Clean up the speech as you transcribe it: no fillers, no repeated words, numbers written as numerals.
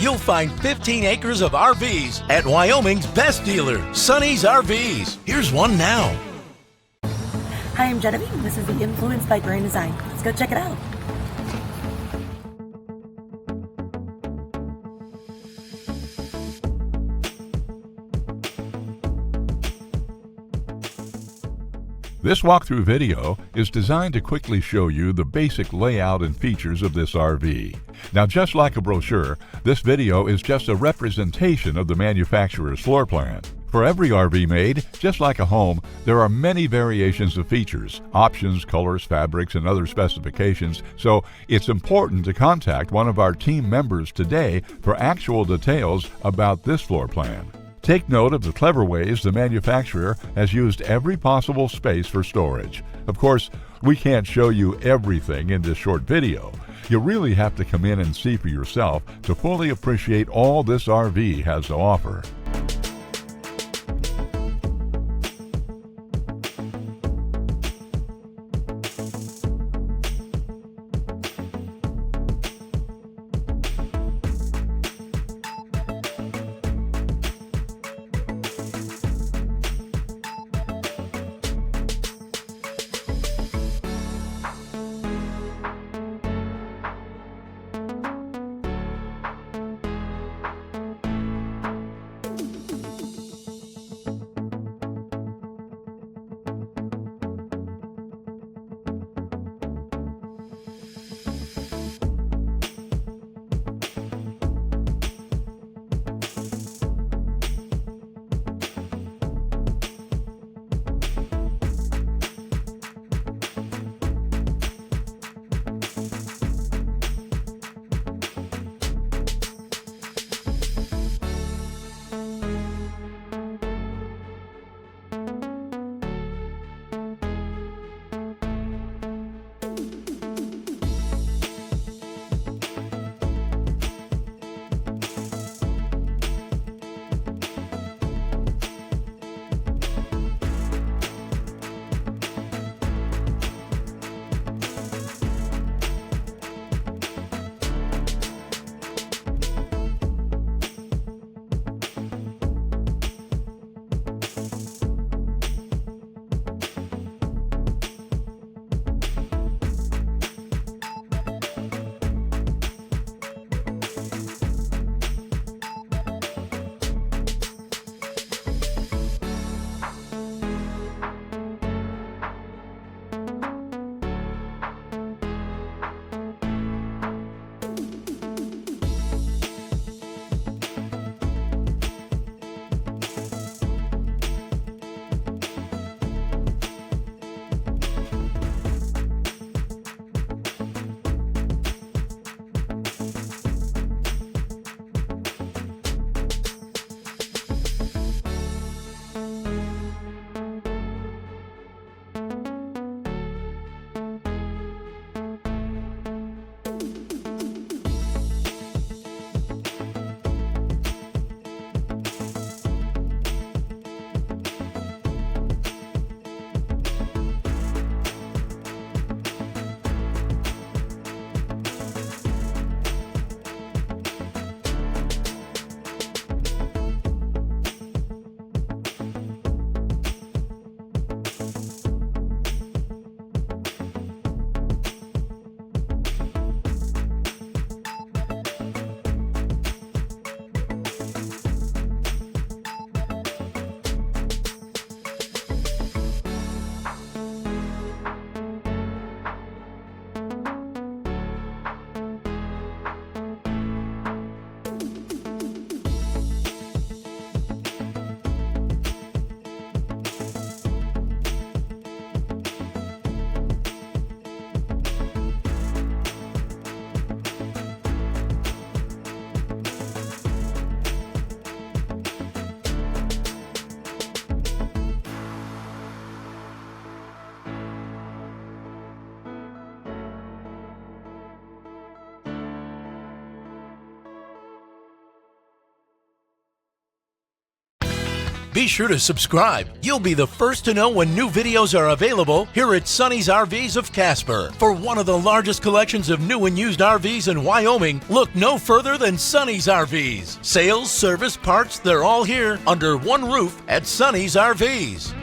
you'll find 15 acres of RVs at Wyoming's best dealer, Sonny's RVs. Here's one now. Hi, I'm Genevieve. This is the Influence by Grand Design. Let's go check it out. This walkthrough video is designed to quickly show you the basic layout and features of this RV. Now, just like a brochure, this video is just a representation of the manufacturer's floor plan. For every RV made, just like a home, there are many variations of features, options, colors, fabrics, and other specifications, so it's important to contact one of our team members today for actual details about this floor plan. Take note of the clever ways the manufacturer has used every possible space for storage. Of course, we can't show you everything in this short video. You really have to come in and see for yourself to fully appreciate all this RV has to offer. Be sure to subscribe. You'll be the first to know when new videos are available here at Sonny's RVs of Casper. For one of the largest collections of new and used RVs in Wyoming, look no further than Sonny's RVs. Sales, service, parts, they're all here under one roof at Sonny's RVs.